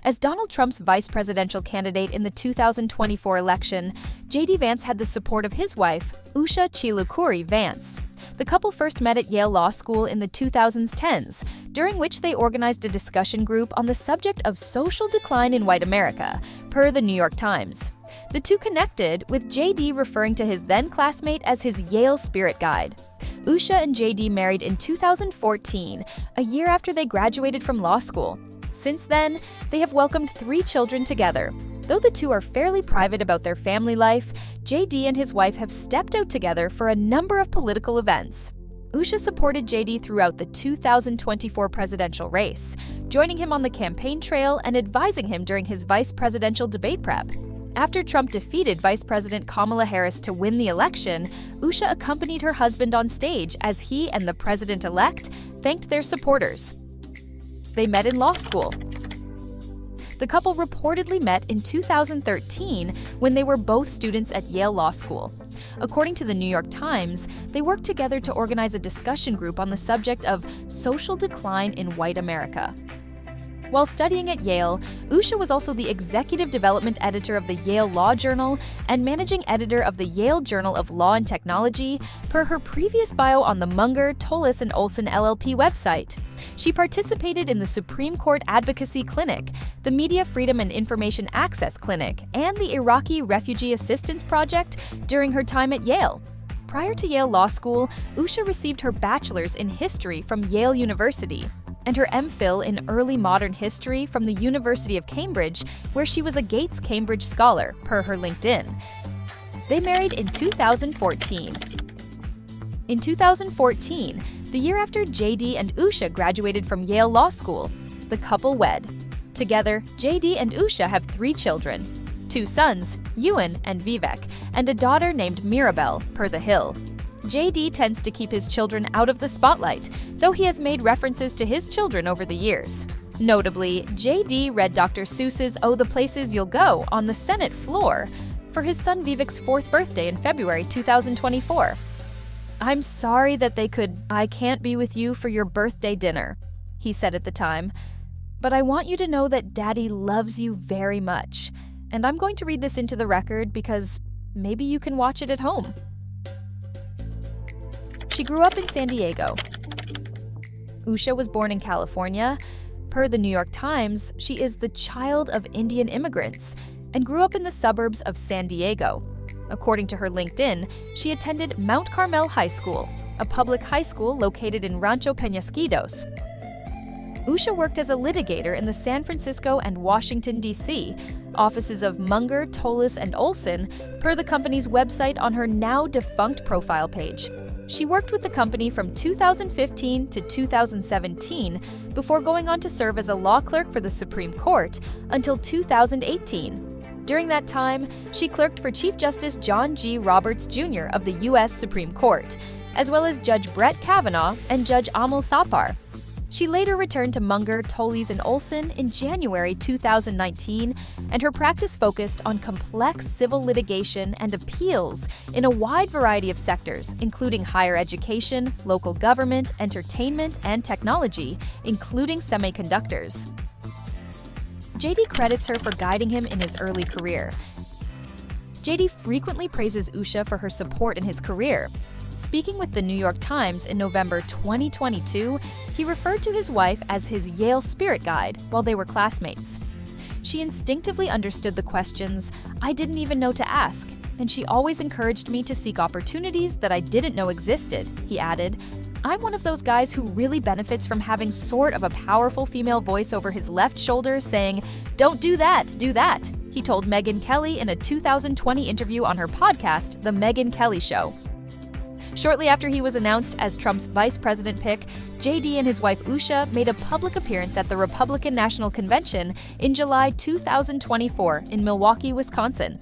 As Donald Trump's vice presidential candidate in the 2024 election, J.D. Vance had the support of his wife, Usha Chilukuri Vance. The couple first met at Yale Law School in the 2010s, during which they organized a discussion group on the subject of social decline in white America, per the New York Times. The two connected, with J.D. referring to his then-classmate as his Yale spirit guide. Usha and J.D. married in 2014, a year after they graduated from law school. Since then, they have welcomed 3 children together. Though the two are fairly private about their family life, J.D. and his wife have stepped out together for a number of political events. Usha supported J.D. throughout the 2024 presidential race, joining him on the campaign trail and advising him during his vice presidential debate prep. After Trump defeated Vice President Kamala Harris to win the election, Usha accompanied her husband on stage as he and the president-elect thanked their supporters. They met in law school. The couple reportedly met in 2013 when they were both students at Yale Law School. According to the New York Times, they worked together to organize a discussion group on the subject of social decline in white America. While studying at Yale, Usha was also the executive development editor of the Yale Law Journal and managing editor of the Yale Journal of Law and Technology, per her previous bio on the Munger, Tolles & Olson LLP website. She participated in the Supreme Court Advocacy Clinic, the Media Freedom and Information Access Clinic, and the Iraqi Refugee Assistance Project during her time at Yale. Prior to Yale Law School, Usha received her bachelor's in history from Yale University and her MPhil in early modern history from the University of Cambridge, where she was a Gates Cambridge Scholar, per her LinkedIn. They married in 2014. In 2014, the year after J.D. and Usha graduated from Yale Law School, the couple wed. Together, J.D. and Usha have 3 children, 2 sons, Ewan and Vivek, and a daughter named Mirabelle, per The Hill. J.D. tends to keep his children out of the spotlight, though he has made references to his children over the years. Notably, J.D. read Dr. Seuss's Oh, the Places You'll Go on the Senate floor for his son Vivek's 4th birthday in February 2024. "I'm sorry that I can't be with you for your birthday dinner," he said at the time, "but I want you to know that Daddy loves you very much. And I'm going to read this into the record because maybe you can watch it at home." She grew up in San Diego. Usha was born in California. Per the New York Times, she is the child of Indian immigrants and grew up in the suburbs of San Diego. According to her LinkedIn, she attended Mount Carmel High School, a public high school located in Rancho Peñasquitos. Usha worked as a litigator in the San Francisco and Washington, D.C. offices of Munger, Tolles & Olson, per the company's website on her now-defunct profile page. She worked with the company from 2015 to 2017 before going on to serve as a law clerk for the Supreme Court until 2018. During that time, she clerked for Chief Justice John G. Roberts, Jr. of the U.S. Supreme Court, as well as Judge Brett Kavanaugh and Judge Amul Thapar. She later returned to Munger, Tolles & Olson in January 2019, and her practice focused on complex civil litigation and appeals in a wide variety of sectors, including higher education, local government, entertainment, and technology, including semiconductors. J.D. credits her for guiding him in his early career. J.D. frequently praises Usha for her support in his career. Speaking with the New York Times in November 2022, he referred to his wife as his Yale spirit guide while they were classmates. "She instinctively understood the questions I didn't even know to ask, and she always encouraged me to seek opportunities that I didn't know existed," he added. "I'm one of those guys who really benefits from having sort of a powerful female voice over his left shoulder saying, 'Don't do that, do that,'" he told Megyn Kelly in a 2020 interview on her podcast, The Megyn Kelly Show. Shortly after he was announced as Trump's vice president pick, J.D. and his wife Usha made a public appearance at the Republican National Convention in July 2024 in Milwaukee, Wisconsin.